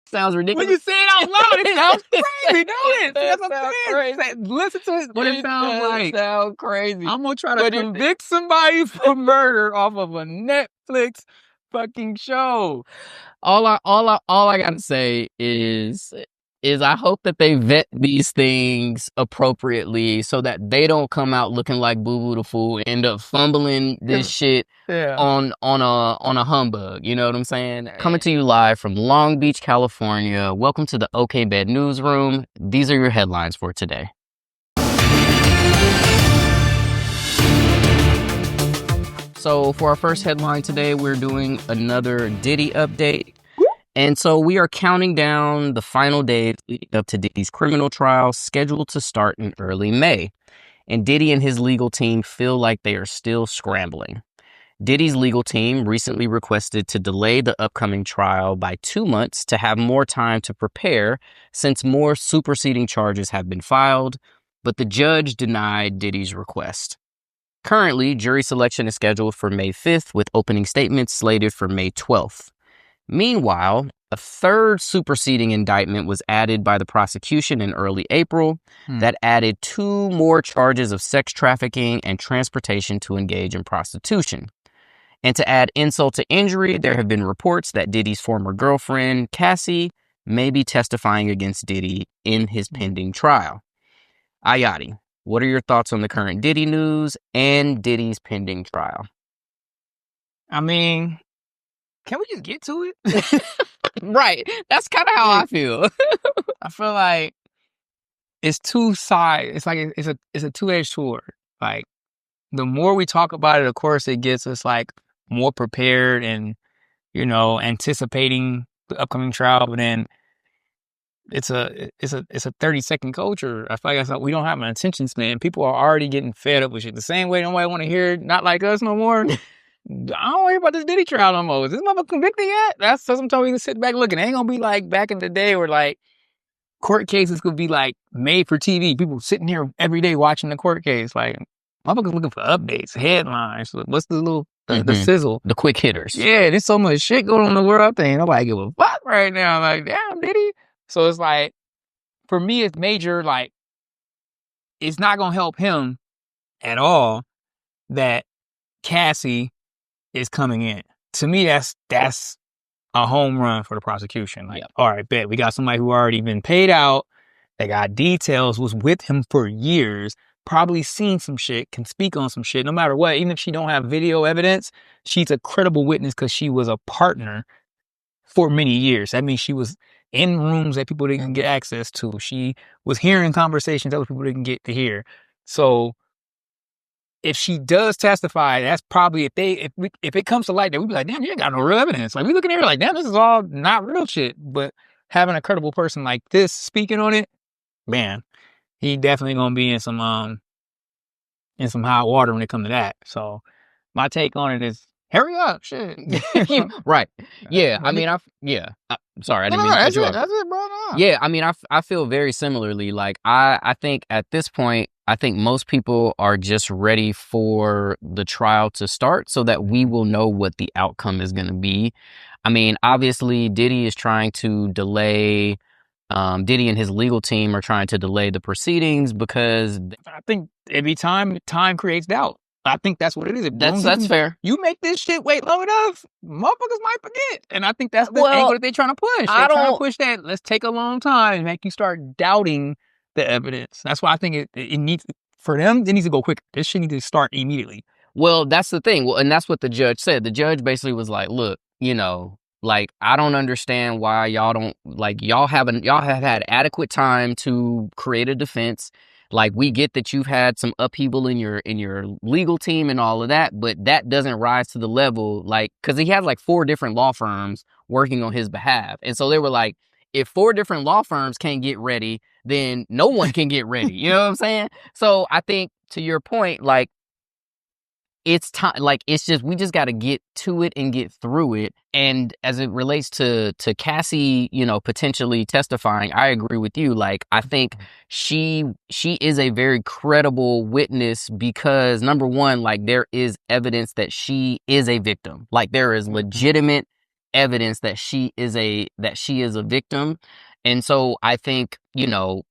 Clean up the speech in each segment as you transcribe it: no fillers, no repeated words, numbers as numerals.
Sounds ridiculous. When you say it out loud, it sounds crazy, don't it? That's what I'm saying. Crazy. Listen to it, what it sounds like. Sounds crazy. I'm gonna try to convict somebody for murder off of a Netflix fucking show. All I gotta say is I hope that they vet these things appropriately so that they don't come out looking like Boo Boo the Fool, end up fumbling this shit on a humbug. You know what I'm saying? Coming to you live from Long Beach, California. Welcome to the OK Bed Newsroom. These are your headlines for today. So for our first headline today, we're doing another Diddy update. And so we are counting down the final days leading up to Diddy's criminal trial scheduled to start in early May. And Diddy and his legal team feel like they are still scrambling. Diddy's legal team recently requested to delay the upcoming trial by 2 months to have more time to prepare since more superseding charges have been filed, but the judge denied Diddy's request. Currently, jury selection is scheduled for May 5th with opening statements slated for May 12th. Meanwhile, a third superseding indictment was added by the prosecution in early April that added 2 more charges of sex trafficking and transportation to engage in prostitution. And to add insult to injury, there have been reports that Diddy's former girlfriend, Cassie, may be testifying against Diddy in his pending trial. Ayati, what are your thoughts on the current Diddy news and Diddy's pending trial? I mean, can we just get to it? Right. That's kind of how I feel. I feel like it's two sides. It's like it's a two-edged sword. Like, the more we talk about it, of course, it gets us like more prepared and, you know, anticipating the upcoming trial. But then it's a 30-second culture. I feel like we don't have an attention span. People are already getting fed up with shit. The same way nobody want to hear it, not like us no more. I don't hear about this Diddy trial no more. Is this motherfucker convicted yet? That's sometimes we can sit back looking. It ain't gonna be like back in the day where like court cases could be like made for TV. People sitting here every day watching the court case. Like, motherfuckers looking for updates, headlines. What's the little the sizzle? The quick hitters. Yeah, there's so much shit going on in the world. I think nobody give a fuck right now. Like, damn, Diddy. So it's like, for me, it's major. Like, it's not gonna help him at all that Cassie is coming in. To me, that's a home run for the prosecution. Like, all right, bet we got somebody who already been paid out. They got details, was with him for years, probably seen some shit, can speak on some shit, no matter what. Even if she don't have video evidence, she's a credible witness because she was a partner for many years. That means she was in rooms that people didn't get access to. She was hearing conversations that people didn't get to hear. So if she does testify, that's probably if it comes to light that we be like, damn, you ain't got no real evidence. Like, we looking at her like, damn, this is all not real shit. But having a credible person like this speaking on it, man, he definitely gonna be in some hot water when it comes to that. So my take on it is, hurry up, shit. Right. Yeah. I mean, sorry, I didn't mean to cut you off. That's it, bro. No. Yeah. I mean, I feel very similarly. Like, I think at this point, I think most people are just ready for the trial to start so that we will know what the outcome is going to be. I mean, obviously, Diddy is trying to delay. Diddy and his legal team are trying to delay the proceedings because I think every time creates doubt. I think that's what it is. That's fair. You make this shit wait long enough, motherfuckers might forget. And I think that's the angle that they're trying to push. They're trying to push that. Let's take a long time and make you start doubting the evidence. That's why I think it needs, for them, it needs to go quicker. This shit needs to start immediately. Well, that's the thing. Well, and that's what the judge said. The judge basically was like, look, you know, like, I don't understand why y'all don't, like, y'all have had adequate time to create a defense. Like, we get that you've had some upheaval in your legal team and all of that, but that doesn't rise to the level, like, because he has like 4 different law firms working on his behalf. And so they were like, if 4 different law firms can't get ready, then no one can get ready. You know what I'm saying? So I think, to your point, like, it's time, like, it's just, we just got to get to it and get through it. And as it relates to Cassie, you know, potentially testifying, I agree with you. Like, I think she is a very credible witness because, number one, like, there is evidence that she is a victim. Like, there is legitimate evidence that she is a victim. And so I think, you know,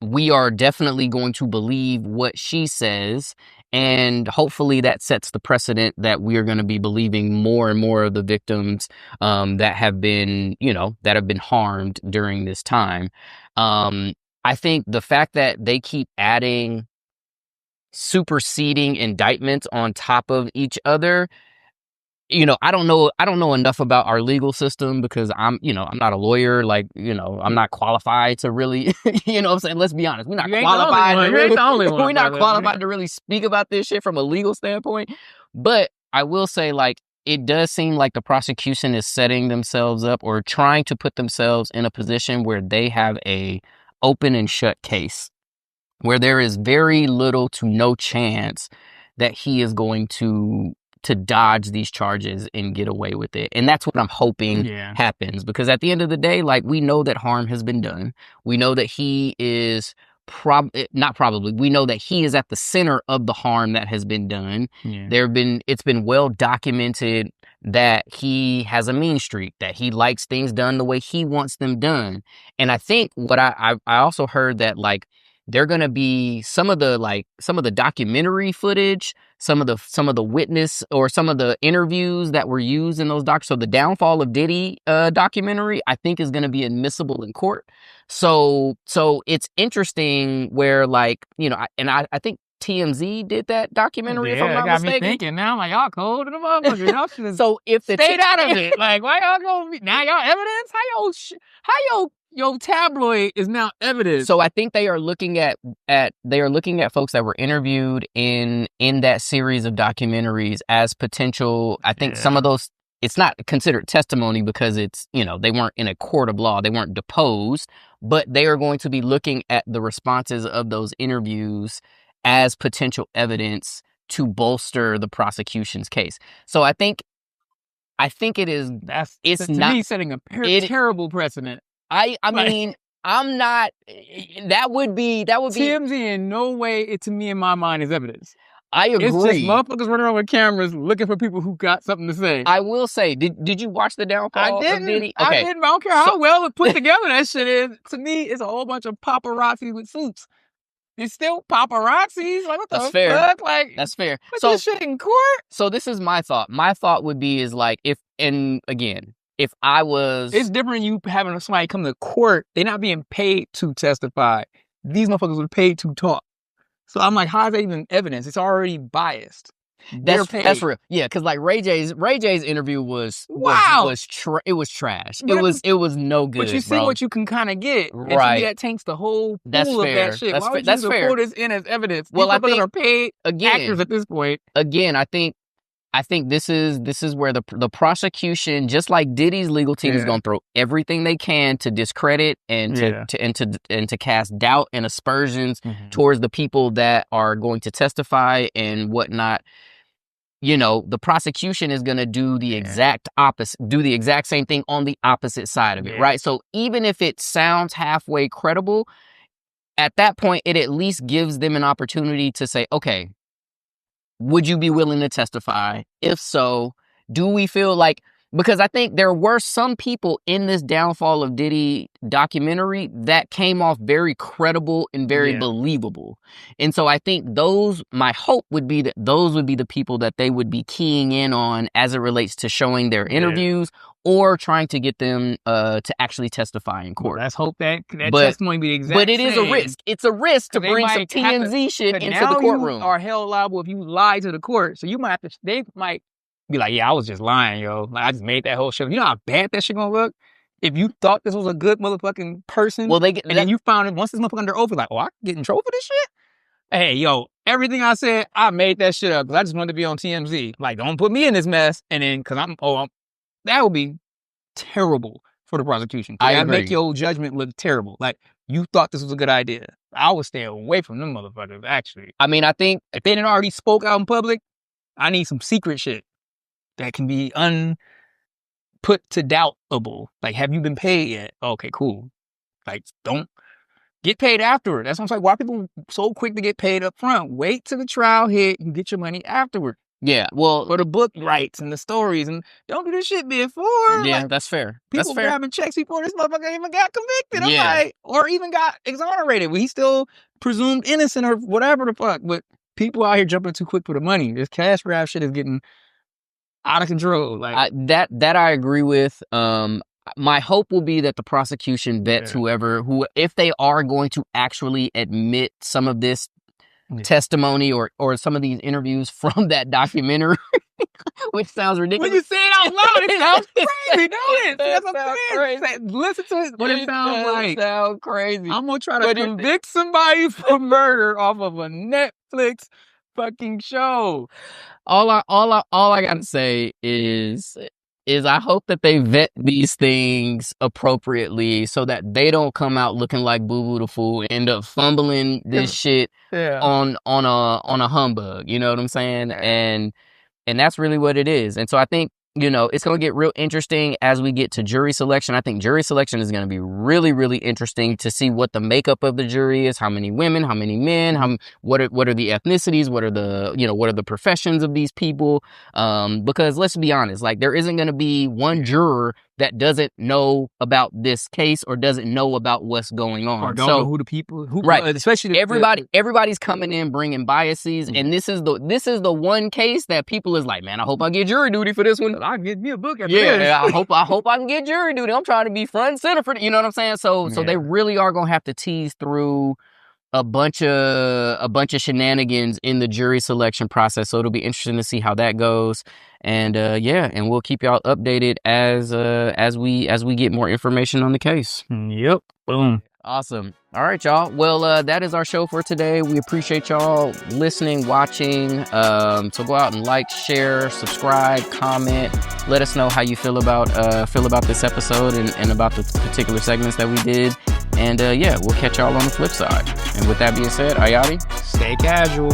we are definitely going to believe what she says, and hopefully that sets the precedent that we are going to be believing more and more of the victims that have been, you know, that have been harmed during this time. I think the fact that they keep adding superseding indictments on top of each other, you know, I don't know enough about our legal system because I'm not a lawyer. Like, you know, I'm not qualified to really, you know what I'm saying? Let's be honest. We're not qualified to really, we're not qualified to really speak about this shit from a legal standpoint. But I will say, like, it does seem like the prosecution is setting themselves up or trying to put themselves in a position where they have a open and shut case, where there is very little to no chance that he is going to dodge these charges and get away with it. And that's what I'm hoping happens, because at the end of the day, like, we know that harm has been done. We know that he is we know that he is at the center of the harm that has been done. It's been well documented that he has a mean streak, that he likes things done the way he wants them done. And I think what I also heard that, like, they're going to be some of the documentary footage, some of the witness or some of the interviews that were used in those docs. So the Downfall of Diddy documentary, I think, is going to be admissible in court. So it's interesting where, like, you know, I think TMZ did that documentary, if I'm not mistaken. Me thinking now, like, y'all cold in the motherfucker. Y'all should have so if the stayed out of it. Like, why y'all going now? Y'all evidence? How your tabloid is now evidence? So I think they are looking at folks that were interviewed in that series of documentaries as potential. I think some of those, it's not considered testimony because it's, you know, they weren't in a court of law, they weren't deposed, but they are going to be looking at the responses of those interviews as potential evidence to bolster the prosecution's case. So I think it is. It's not me setting a terrible precedent. I mean, I'm not. That would be TMZ in no way, to me, in my mind, is evidence. I agree. It's just motherfuckers running around with cameras looking for people who got something to say. I will say, did you watch the Downfall of Diddy? Okay. I didn't. I don't care how well it put together that shit is. To me, it's a whole bunch of paparazzi with suits. It's still paparazzis. Like, what the fuck? Like, that's fair. Put this shit in court? So this is my thought. My thought would be is like, if I was... It's different you having somebody come to court. They're not being paid to testify. These motherfuckers were paid to talk. So I'm like, how is that even evidence? It's already biased. That's real. Yeah, because like Ray J's interview was it was trash. It was no good. But you see what you can kind of get, right? And to me, that taints the whole pool of that shit. Why would you report this in as evidence? Well, I think are paid actors at this point. Again, I think this is where the prosecution, just like Diddy's legal team, is going to throw everything they can to discredit and to cast doubt and aspersions towards the people that are going to testify and whatnot. You know, the prosecution is going to do the exact opposite, do the exact same thing on the opposite side of it, right? So even if it sounds halfway credible, at that point, it at least gives them an opportunity to say, okay, would you be willing to testify? If so, do we feel like, because I think there were some people in this Downfall of Diddy documentary that came off very credible and very believable. And so I think my hope would be that those would be the people that they would be keying in on as it relates to showing their interviews or trying to get them to actually testify in court. Well, let's hope that testimony be the exact But it is a risk. It's a risk to bring some TMZ shit into the courtroom. You are held liable if you lie to the court. So you might have to, they might be like, yeah, I was just lying, yo. Like, I just made that whole shit. You know how bad that shit gonna look? If you thought this was a good motherfucking person, then you found it, once this motherfucker under oath, you're like, oh, I can get in trouble for this shit? Hey, yo, everything I said, I made that shit up because I just wanted to be on TMZ. Like, don't put me in this mess. And then, that would be terrible for the prosecution. I agree. Make your judgment look terrible. Like, you thought this was a good idea. I would stay away from them motherfuckers, actually. I mean, I think if they didn't already spoke out in public, I need some secret shit that can be put to doubtable. Like, have you been paid yet? Okay, cool. Like, don't get paid afterward. That's what I'm saying. Why are people so quick to get paid up front? Wait till the trial hit, you get your money afterward. Yeah, well, for the book rights and the stories, and don't do this shit before. yeah, Like, that's fair. people That's fair. grabbing checks before this motherfucker even got convicted. Yeah. I'm like, or even got exonerated. He's still presumed innocent or whatever the fuck. But people out here jumping too quick for the money. This cash grab shit is getting out of control. Like that I agree with. My hope will be that the prosecution vets who, if they are going to actually admit some of this testimony or some of these interviews from that documentary, which sounds ridiculous. When you say it out loud, it sounds crazy, don't it? That's what I'm saying. Crazy. Listen to it, what it sounds like. Sound crazy. I'm gonna try to convict somebody for murder off of a Netflix fucking show. All I gotta say is I hope that they vet these things appropriately so that they don't come out looking like Boo Boo the Fool and end up fumbling this shit on a humbug. You know what I'm saying? And that's really what it is. And so I think, you know, it's going to get real interesting as we get to jury selection. I think jury selection is going to be really, really interesting to see what the makeup of the jury is, how many women, how many men, what are the ethnicities, what are the professions of these people. Because let's be honest, like there isn't going to be one juror that doesn't know about this case or doesn't know about what's going on. Or don't know who the people, especially everybody's coming in bringing biases, and this is the one case that people is like, man, I hope I get jury duty for this one. I'll get me a book after this. Yeah, I hope I can get jury duty. I'm trying to be front and center for you know what I'm saying? So they really are gonna have to tease through a bunch of shenanigans in the jury selection process. So it'll be interesting to see how that goes. And and we'll keep y'all updated as we get more information on the case. Yep. Boom. Awesome. All right, y'all. Well, that is our show for today. We appreciate y'all listening, watching. So go out and like, share, subscribe, comment. Let us know how you feel about this episode and about the particular segments that we did. And we'll catch y'all on the flip side. And with that being said, Ayati, stay casual.